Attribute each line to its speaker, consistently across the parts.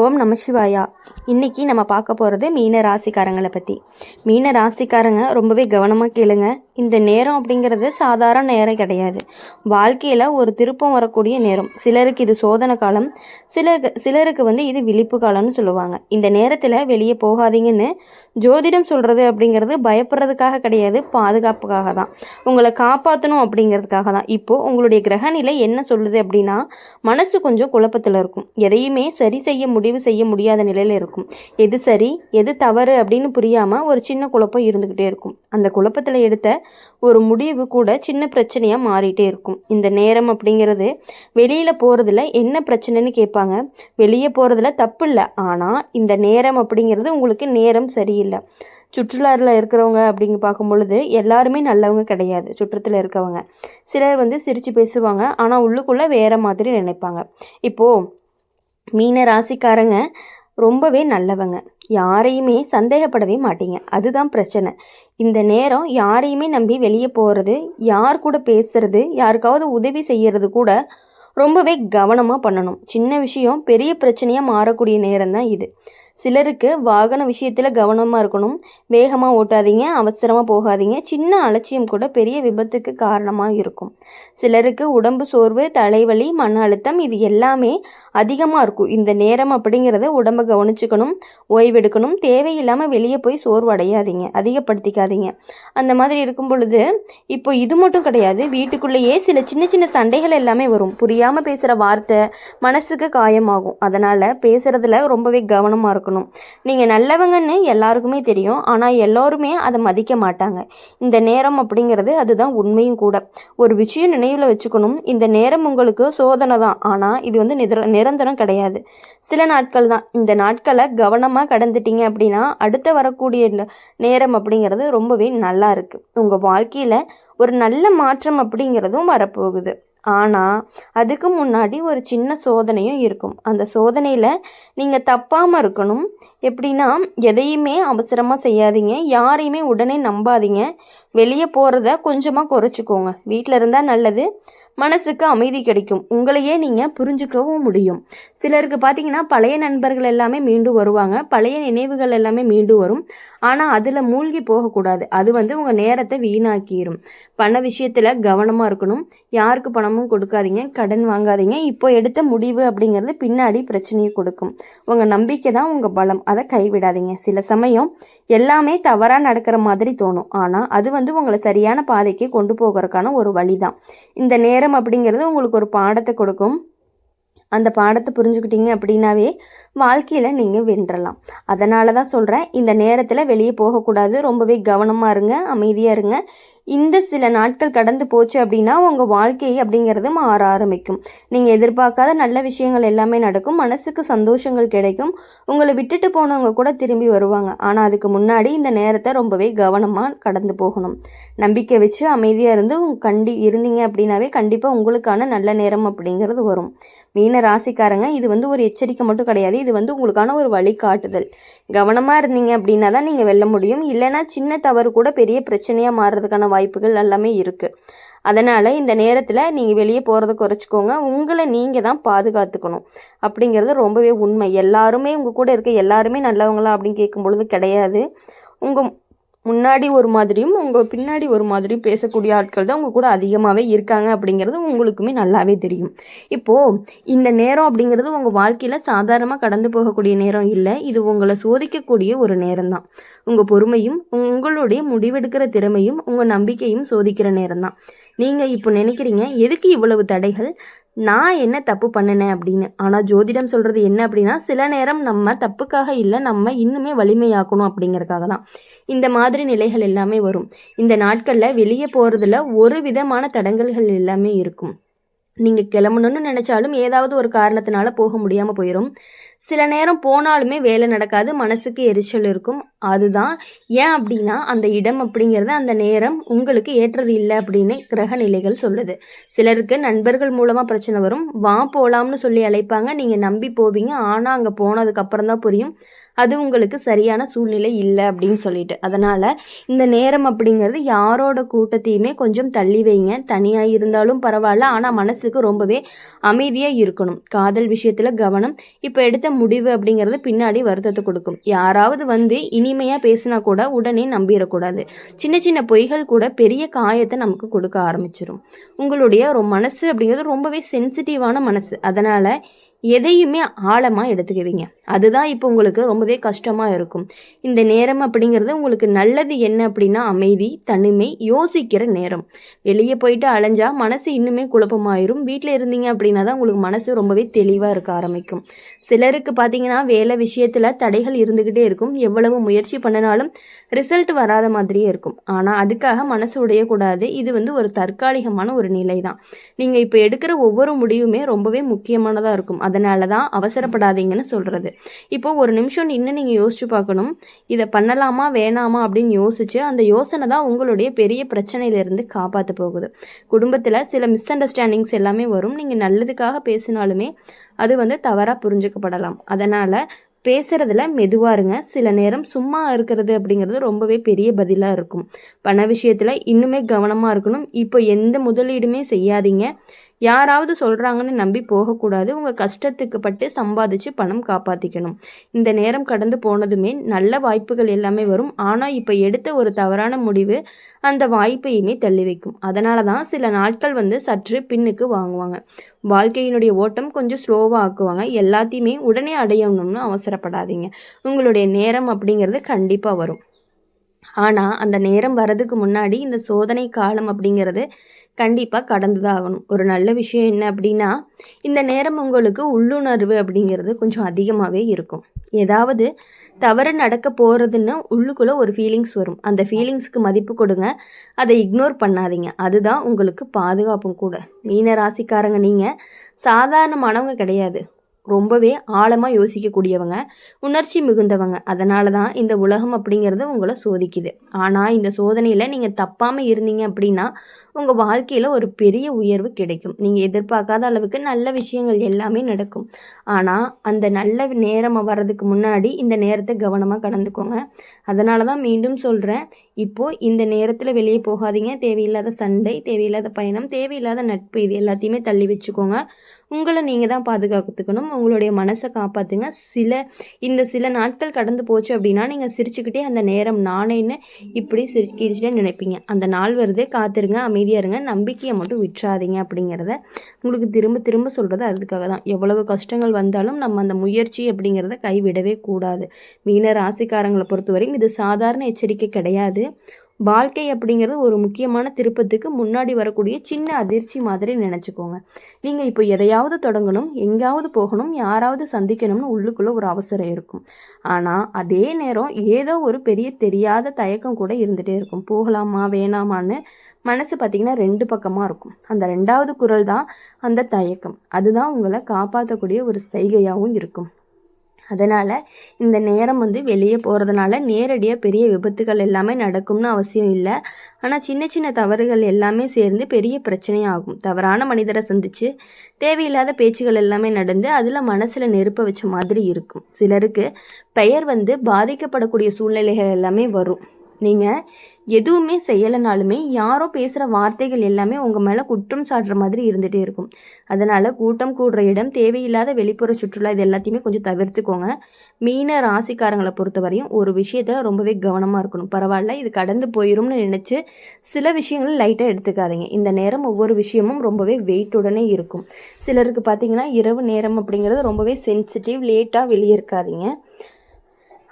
Speaker 1: ஓம் நம சிவாயா. இன்றைக்கி நம்ம பார்க்க போகிறது மீன ராசிக்காரங்களை பற்றி. மீன ராசிக்காரங்க ரொம்பவே கவனமாக கேளுங்க. இந்த நேரம் அப்படிங்கிறது சாதாரண நேரம் கிடையாது. வாழ்க்கையில் ஒரு திருப்பம் வரக்கூடிய நேரம். சிலருக்கு இது சோதனை காலம், சிலருக்கு இது விழிப்பு காலம்னு சொல்லுவாங்க. இந்த நேரத்தில் வெளியே போகாதீங்கன்னு ஜோதிடம் சொல்கிறது அப்படிங்கிறது பயப்படுறதுக்காக கிடையாது, பாதுகாப்புக்காக தான். உங்களை காப்பாற்றணும் அப்படிங்கிறதுக்காக தான். இப்போது உங்களுடைய கிரகநிலை என்ன சொல்லுது அப்படின்னா, மனசு கொஞ்சம் குழப்பத்தில் இருக்கும். எதையுமே சரி செய்ய முடிவு செய்ய முடியாத நிலையில் இருக்கும். எது சரி எது தவறு அப்படின்னு புரியாமல் ஒரு சின்ன குழப்பம் இருந்துக்கிட்டே இருக்கும். அந்த குழப்பத்தில் எடுத்த ஒரு முடிவு கூட சின்ன பிரச்சனையாக மாறிட்டே இருக்கும். இந்த நேரம் அப்படிங்கிறது வெளியில் போகிறதுல என்ன பிரச்சனைன்னு கேட்பாங்க. வெளியே போகிறதுல தப்பு இல்லை, ஆனால் இந்த நேரம் அப்படிங்கிறது உங்களுக்கு நேரம் சரியில்லை. சுற்றுலாவில் இருக்கிறவங்க அப்படிங்க பார்க்கும் பொழுது எல்லாருமே நல்லவங்க கிடையாது. சுற்றத்தில் இருக்கவங்க சிலர் சிரித்து பேசுவாங்க, ஆனால் உள்ளுக்குள்ளே வேறு மாதிரி நினைப்பாங்க. இப்போது மீன ராசிக்காரங்க ரொம்பவே நல்லவங்க. யாரையுமே சந்தேகப்படவே மாட்டீங்க. அதுதான் பிரச்சனை. இந்த நேரம் யாரையுமே நம்பி வெளியே போகிறது, யார் கூட பேசுறது, யாருக்காவது உதவி செய்கிறது கூட ரொம்பவே கவனமாக பண்ணணும். சின்ன விஷயம் பெரிய பிரச்சனையாக மாறக்கூடிய நேரம் தான் இது. சிலருக்கு வாகன விஷயத்தில் கவனமாக இருக்கணும். வேகமாக ஓட்டாதீங்க, அவசரமாக போகாதீங்க. சின்ன அலட்சியம் கூட பெரிய விபத்துக்கு காரணமாக இருக்கும். சிலருக்கு உடம்பு சோர்வு, தலைவலி, மன அழுத்தம் இது எல்லாமே அதிகமாக இருக்கும். இந்த நேரம் அப்படிங்கிறத உடம்பை கவனிச்சுக்கணும், ஓய்வெடுக்கணும். தேவையில்லாமல் வெளியே போய் சோர்வு அடையாதீங்க, அதிகப்படுத்திக்காதீங்க. அந்த மாதிரி இருக்கும் பொழுது இப்போ இது மட்டும் கிடையாது, வீட்டுக்குள்ளேயே சில சின்ன சின்ன சண்டைகள் எல்லாமே வரும். புரியாமல் பேசுகிற வார்த்தை மனசுக்கு காயமாகும். அதனால் பேசுகிறதுல ரொம்பவே கவனமாக இருக்கணும். நீங்கள் நல்லவங்கன்னு எல்லாருக்குமே தெரியும், ஆனால் எல்லோருமே அதை மதிக்க மாட்டாங்க. இந்த நேரம் அப்படிங்கிறது அதுதான் உண்மையும் கூட. ஒரு விஷயம் நினைவில் வச்சுக்கணும், இந்த நேரம் உங்களுக்கு சோதனை தான், ஆனால் இது நிரந்தரம் கிடையாது. சில நாட்கள் தான். இந்த நாட்களை கவனமாக கடந்துட்டீங்க அப்படின்னா அடுத்த வரக்கூடிய நேரம் அப்படிங்கிறது ரொம்பவே நல்லா இருக்குது. உங்கள் வாழ்க்கையில் ஒரு நல்ல மாற்றம் அப்படிங்கிறதும் வரப்போகுது. ஆனால் அதுக்கு முன்னாடி ஒரு சின்ன சோதனையும் இருக்கும். அந்த சோதனையில் நீங்கள் தப்பாமல் இருக்கணும். எப்படின்னா, எதையுமே அவசரமாக செய்யாதீங்க, யாரையுமே உடனே நம்பாதீங்க. வெளியே போகிறத கொஞ்சமாக குறைச்சிக்கோங்க. வீட்டில் இருந்தால் நல்லது, மனசுக்கு அமைதி கிடைக்கும். உங்களையே நீங்கள் புரிஞ்சுக்கவும் முடியும். சிலருக்கு பார்த்தீங்கன்னா பழைய நண்பர்கள் எல்லாமே மீண்டும் வருவாங்க, பழைய நினைவுகள் எல்லாமே மீண்டும் வரும். ஆனால் அதில் மூழ்கி போகக்கூடாது. அது உங்கள் நேரத்தை வீணாக்கிடும். பண விஷயத்தில் கவனமாக இருக்கணும். யாருக்கு பணமும் கொடுக்காதீங்க, கடன் வாங்காதீங்க. இப்போ எடுத்த முடிவு அப்படிங்கிறது பின்னாடி பிரச்சனையை கொடுக்கும். உங்கள் நம்பிக்கை தான் உங்கள் பலம், அதை கைவிடாதீங்க. சில சமயம் எல்லாமே தவறாக நடக்கிற மாதிரி தோணும், ஆனால் அது உங்களை சரியான பாதைக்கு கொண்டு போகிறதுக்கான ஒரு வழி தான். இந்த நேரம் அப்படிங்கிறது உங்களுக்கு ஒரு பாடத்தை கொடுக்கும். அந்த பாடத்தை புரிஞ்சுக்கிட்டீங்க அப்படின்னாவே வாழ்க்கையில் நீங்கள் வென்றலாம். அதனால தான் சொல்கிறேன், இந்த நேரத்தில் வெளியே போகக்கூடாது. ரொம்பவே கவனமாக இருங்க, அமைதியாக இருங்க. இந்த சில நாட்கள் கடந்து போச்சு அப்படின்னா உங்கள் வாழ்க்கை அப்படிங்கிறது மாற ஆரம்பிக்கும். நீங்கள் எதிர்பார்க்காத நல்ல விஷயங்கள் எல்லாமே நடக்கும். மனசுக்கு சந்தோஷங்கள் கிடைக்கும். உங்களை விட்டுட்டு போனவங்க கூட திரும்பி வருவாங்க. ஆனால் அதுக்கு முன்னாடி இந்த நேரத்தை ரொம்பவே கவனமாக கடந்து போகணும். நம்பிக்கை வச்சு அமைதியாக இருந்து இருந்தீங்க அப்படின்னாவே கண்டிப்பாக உங்களுக்கான நல்ல நேரம் அப்படிங்கிறது வரும். மீன ராசிக்காரங்க, இது ஒரு எச்சரிக்கை மட்டும் கிடையாது, இது உங்களுக்கான ஒரு வழிகாட்டுதல். கவனமாக இருந்தீங்க அப்படின்னா தான் நீங்கள் வெல்ல முடியும். இல்லைன்னா சின்ன தவறு கூட பெரிய பிரச்சனையாக மாறுறதுக்கான வாய்ப்புகள் எல்லாமே இருக்குது. அதனால் இந்த நேரத்தில் நீங்கள் வெளியே போகிறத குறைச்சிக்கோங்க. உங்களை நீங்கள் தான் பாதுகாத்துக்கணும் அப்படிங்கிறது ரொம்பவே உண்மை. எல்லாருமே உங்கள் கூட இருக்க எல்லாருமே நல்லவங்களா அப்படின்னு கேட்கும் பொழுது கிடையாது. உங்கள் முன்னாடி ஒரு மாதிரியும் உங்கள் பின்னாடி ஒரு மாதிரியும் பேசக்கூடிய ஆட்கள் தான் உங்கள் கூட அதிகமாகவே இருக்காங்க அப்படிங்கிறது உங்களுக்குமே நல்லாவே தெரியும். இப்போது இந்த நேரம் அப்படிங்கிறது உங்கள் வாழ்க்கையில் சாதாரணமாக கடந்து போகக்கூடிய நேரம் இல்லை. இது உங்களை சோதிக்கக்கூடிய ஒரு நேரம் தான். உங்கள் பொறுமையும் உங்களுடைய முடிவெடுக்கிற திறமையும் உங்கள் நம்பிக்கையும் சோதிக்கிற நேரம் தான். நீங்கள் இப்போ நினைக்கிறீங்க, எதுக்கு இவ்வளவு தடைகள், நான் என்ன தப்பு பண்ணினேன் அப்படின்னு. ஆனால் ஜோதிடம் சொல்கிறது என்ன அப்படின்னா, சில நேரம் நம்ம தப்புக்காக இல்லை, நம்ம இன்னுமே வலிமையாக்கணும் அப்படிங்கிறதுக்காக தான் இந்த மாதிரி நிலைகள் எல்லாமே வரும். இந்த நாட்களில் வெளியே போகிறதுல ஒரு விதமான தடங்கல்கள் எல்லாமே இருக்கும். நீங்கள் கிளம்பணுன்னு நினச்சாலும் ஏதாவது ஒரு காரணத்தினால போக முடியாமல் போயிடும். சில நேரம் போனாலுமே வேலை நடக்காது, மனசுக்கு எரிச்சல் இருக்கும். அதுதான் ஏன் அப்படின்னா அந்த இடம் அப்படிங்கிறது அந்த நேரம் உங்களுக்கு ஏற்றது இல்லை அப்படின்னு கிரக நிலைகள் சொல்லுது. சிலருக்கு நண்பர்கள் மூலமாக பிரச்சனை வரும். வா போகலாம்னு சொல்லி அழைப்பாங்க, நீங்கள் நம்பி போவீங்க. ஆனால் அங்கே போனதுக்கு அப்புறம் தான் புரியும் அது உங்களுக்கு சரியான சூழ்நிலை இல்லை அப்படின்னு சொல்லிட்டு. அதனால் இந்த நேரம் அப்படிங்கிறது யாரோட கூட்டத்தையுமே கொஞ்சம் தள்ளி வைங்க. தனியாக இருந்தாலும் பரவாயில்ல, ஆனால் மனசுக்கு ரொம்பவே அமைதியாக இருக்கணும். காதல் விஷயத்தில் கவனம். இப்போ எடுத்த முடிவு அப்படிங்கிறது பின்னாடி வருத்தத்தை கொடுக்கும். யாராவது வந்து இனிமையாக பேசினா கூட உடனே நம்பிடக்கூடாது. சின்ன சின்ன பொய்கள் கூட பெரிய காயத்தை நமக்கு கொடுக்க ஆரம்பிச்சிடும். உங்களுடைய மனசு அப்படிங்கிறது ரொம்பவே சென்சிட்டிவான மனசு. அதனால் எதையுமே ஆழமாக எடுத்துக்குவீங்க. அதுதான் இப்போ உங்களுக்கு ரொம்பவே கஷ்டமாக இருக்கும். இந்த நேரம் அப்படிங்கிறது உங்களுக்கு நல்லது என்ன அப்படின்னா அமைதி, தனிமை, யோசிக்கிற நேரம். வெளியே போயிட்டு அலைஞ்சா மனசு இன்னுமே குழப்பமாயிரும். வீட்டில் இருந்தீங்க அப்படின்னா தான் உங்களுக்கு மனசு ரொம்பவே தெளிவாக இருக்க ஆரம்பிக்கும். சிலருக்கு பார்த்தீங்கன்னா வேலை விஷயத்தில் தடைகள் இருந்துக்கிட்டே இருக்கும். எவ்வளவு முயற்சி பண்ணினாலும் ரிசல்ட் வராத மாதிரியே இருக்கும். ஆனால் அதுக்காக மனசு உடையக்கூடாது. இது வந்து ஒரு தற்காலிகமான ஒரு நிலை தான். நீங்கள் இப்போ எடுக்கிற ஒவ்வொரு முடிவுமே ரொம்பவே முக்கியமானதாக இருக்கும். அதனால தான் அவசரப்படாதீங்கன்னு சொல்கிறது. இப்போது ஒரு நிமிஷம் இன்னும் நீங்கள் யோசிச்சு பார்க்கணும். இதை பண்ணலாமா வேணாமா அப்படின்னு யோசிச்சு அந்த யோசனை தான் உங்களுடைய பெரிய பிரச்சனையிலேருந்து காப்பாற்ற போகுது. குடும்பத்தில் சில மிஸ் அண்டர்ஸ்டாண்டிங்ஸ் எல்லாமே வரும். நீங்கள் நல்லதுக்காக பேசினாலுமே அது வந்து தவறாக புரிஞ்சுக்கப்படலாம். அதனால் பேசுகிறதுல மெதுவாக இருங்க. சில நேரம் சும்மா இருக்கிறது அப்படிங்கிறது ரொம்பவே பெரிய பதிலாக இருக்கும். பண விஷயத்தில் இன்னுமே கவனமாக இருக்கணும். இப்போ எந்த முதலீடுமே செய்யாதீங்க. யாராவது சொல்கிறாங்கன்னு நம்பி போகக்கூடாது. உங்கள் கஷ்டத்துக்கு பட்டு சம்பாதிச்சு பணம் காப்பாற்றிக்கணும். இந்த நேரம் கடந்து போனதுமே நல்ல வாய்ப்புகள் எல்லாமே வரும். ஆனால் இப்போ எடுத்த ஒரு தவறான முடிவு அந்த வாய்ப்பையுமே தள்ளி வைக்கும். அதனால தான் சில நாட்கள் வந்து சற்று பின்னுக்கு வாங்குவாங்க. வாழ்க்கையினுடைய ஓட்டம் கொஞ்சம் ஸ்லோவாக ஆக்குவாங்க. எல்லாத்தையுமே உடனே அடையணும்னு அவசரப்படாதீங்க. உங்களுடைய நேரம் அப்படிங்கிறது கண்டிப்பாக வரும். ஆனால் அந்த நேரம் வர்றதுக்கு முன்னாடி இந்த சோதனை காலம் அப்படிங்கிறது கண்டிப்பாக கடந்து தான் ஆகணும். ஒரு நல்ல விஷயம் என்ன அப்படின்னா இந்த நேரம் உங்களுக்கு உள்ளுணர்வு அப்படிங்கிறது கொஞ்சம் அதிகமாகவே இருக்கும். ஏதாவது தவறு நடக்க போகிறதுன்னு உள்ளுக்குள்ளே ஒரு ஃபீலிங்ஸ் வரும். அந்த ஃபீலிங்ஸுக்கு மதிப்பு கொடுங்க. அதை இக்னோர் பண்ணாதீங்க. அதுதான் உங்களுக்கு பாதுகாப்பும் கூட. மீன ராசிக்காரங்க நீங்கள் சாதாரணமானவங்க கிடையாது. ரொம்பவே ஆழமாக யோசிக்கக்கூடியவங்க, உணர்ச்சி மிகுந்தவங்க. அதனால தான் இந்த உலகம் அப்படிங்கிறது உங்களை சோதிக்குது. ஆனால் இந்த சோதனையில் நீங்கள் தப்பாமல் இருந்தீங்க அப்படின்னா உங்கள் வாழ்க்கையில் ஒரு பெரிய உயர்வு கிடைக்கும். நீங்கள் எதிர்பார்க்காத அளவுக்கு நல்ல விஷயங்கள் எல்லாமே நடக்கும். ஆனால் அந்த நல்ல நேரம் வர்றதுக்கு முன்னாடி இந்த நேரத்தை கவனமாக கடந்துக்கோங்க. அதனால தான் மீண்டும் சொல்கிறேன், இப்போது இந்த நேரத்தில் வெளியே போகாதீங்க. தேவையில்லாத சண்டை, தேவையில்லாத பயணம், தேவையில்லாத நட்பு, இது எல்லாத்தையுமே தள்ளி வச்சுக்கோங்க. உங்களை நீங்கள் தான் பாதுகாத்துக்கணும். உங்களுடைய மனசை காப்பாற்றுங்க. சில நாட்கள் கடந்து போச்சு அப்படின்னா நீங்கள் சிரிச்சுக்கிட்டே அந்த நேரம் நானேன்னு இப்படி சிரிச்சுட்டே நினைப்பீங்க. அந்த நாள் வருது, காத்திருங்க, அமைதியாக இருங்க, நம்பிக்கையை மட்டும் விட்டுறாதீங்க அப்படிங்கிறத உங்களுக்கு திரும்ப திரும்ப சொல்கிறது அதுக்காக தான். எவ்வளவு கஷ்டங்கள் வந்தாலும் நம்ம அந்த முயற்சி அப்படிங்கிறத கைவிடவே கூடாது. மீன ராசிக்காரங்களை பொறுத்தவரைக்கும் இது சாதாரண எச்சரிக்கை கிடையாது. வாழ்க்கை அப்படிங்கிறது ஒரு முக்கியமான திருப்பத்துக்கு முன்னாடி வரக்கூடிய சின்ன அதிர்ச்சி மாதிரி நினச்சிக்கோங்க. நீங்கள் இப்போ எதையாவது தொடங்கணும், எங்கேயாவது போகணும், யாராவது சந்திக்கணும்னு உள்ளுக்குள்ளே ஒரு அவசரம் இருக்கும். ஆனால் அதே நேரம் ஏதோ ஒரு பெரிய தெரியாத தயக்கம் கூட இருந்துகிட்டே இருக்கும். போகலாமா வேணாமான்னு மனசு பார்த்திங்கன்னா ரெண்டு பக்கமாக இருக்கும். அந்த ரெண்டாவது குரல் தான் அந்த தயக்கம். அதுதான் உங்களை காப்பாற்றக்கூடிய ஒரு செய்கையாகவும் இருக்கும். அதனால் இந்த நேரம் வந்து வெளியே போகிறதுனால நேரடியாக பெரிய விபத்துகள் எல்லாமே நடக்கும்னு அவசியம் இல்லை. ஆனால் சின்ன சின்ன தவறுகள் எல்லாமே சேர்ந்து பெரிய பிரச்சனையாகும். தவறான மனிதரை சந்தித்து தேவையில்லாத பேச்சுகள் எல்லாமே நடந்து அதில் மனசில் நெருப்ப வச்ச மாதிரி இருக்கும். சிலருக்கு பெயர் வந்து பாதிக்கப்படக்கூடிய சூழ்நிலைகள் எல்லாமே வரும். நீங்கள் எதுவுமே செய்யலைனாலுமே யாரோ பேசுகிற வார்த்தைகள் எல்லாமே உங்கள் மேலே குற்றம் சாட்டுற மாதிரி இருந்துகிட்டே இருக்கும். அதனால் கூட்டம் கூடுற இடம், தேவையில்லாத வெளிப்புற சுற்றுலா, இது எல்லாத்தையுமே கொஞ்சம் தவிர்த்துக்கோங்க. மீன ராசிக்காரங்களை பொறுத்தவரையும் ஒரு விஷயத்தில் ரொம்பவே கவனமாக இருக்கணும். பரவாயில்ல, இது கடந்து போயிரும்னு நினச்சி சில விஷயங்கள் லைட்டாக எடுத்துக்காதீங்க. இந்த நேரம் ஒவ்வொரு விஷயமும் ரொம்பவே வெயிட்டுடனே இருக்கும். சிலருக்கு பார்த்திங்கன்னா இரவு நேரம் அப்படிங்கிறது ரொம்பவே சென்சிட்டிவ். லேட்டாக வெளியே இருக்காதீங்க.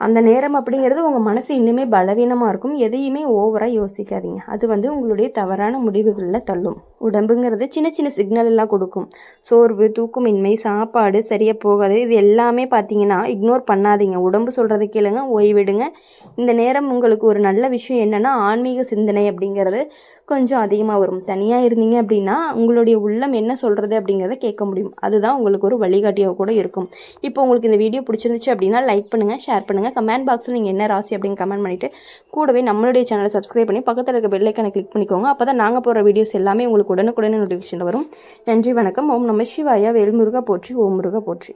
Speaker 1: அந்த நேரம் அப்படிங்கிறது உங்கள் மனசு இன்னுமே பலவீனமாக இருக்கும். எதையுமே ஓவராக யோசிக்காதீங்க. அது வந்து உங்களுடைய தவறான முடிவுகளில் தள்ளும். உடம்புங்கிறது சின்ன சின்ன சிக்னல் எல்லாம் கொடுக்கும். சோர்வு, தூக்கமின்மை, சாப்பாடு சரியாக போகாது, இது எல்லாமே பார்த்தீங்கன்னா இக்னோர் பண்ணாதீங்க. உடம்பு சொல்கிறத கேளுங்க, ஓய்விடுங்க. இந்த நேரம் உங்களுக்கு ஒரு நல்ல விஷயம் என்னென்னா ஆன்மீக சிந்தனை அப்படிங்கிறது கொஞ்சம் அதிகமாக வரும். தனியாக இருந்தீங்க அப்படின்னா உங்களுடைய உள்ளம் என்ன சொல்கிறது அப்படிங்கிறத கேட்க முடியும். அதுதான் உங்களுக்கு ஒரு வழிகாட்டியாக கூட இருக்கும். இப்போ உங்களுக்கு இந்த வீடியோ பிடிச்சிருந்துச்சு அப்படின்னா லைக் பண்ணுங்கள், ஷேர் பண்ணுங்கள். பண்ணுங்கள். கமெண்ட் பாக்ஸில் நீங்கள் என்ன ராசி அப்படின்னு கமெண்ட் பண்ணிவிட்டு கூடவே நம்மளுடைய சேனலை சப்ஸ்கிரைப் பண்ணி பக்கத்தில் இருக்க பெல் ஐக்கானை கிளிக் பண்ணிக்கோங்க. அப்போ தான் நாங்கள் போகிற வீடியோஸ் எல்லாமே உங்களுக்கு உடனுக்குடனே நோட்டிஃபிகேஷன் வரும். நன்றி, வணக்கம். ஓம் நம சிவாய. வேல்முருகா போற்றி. ஓம் முருகா போற்றி.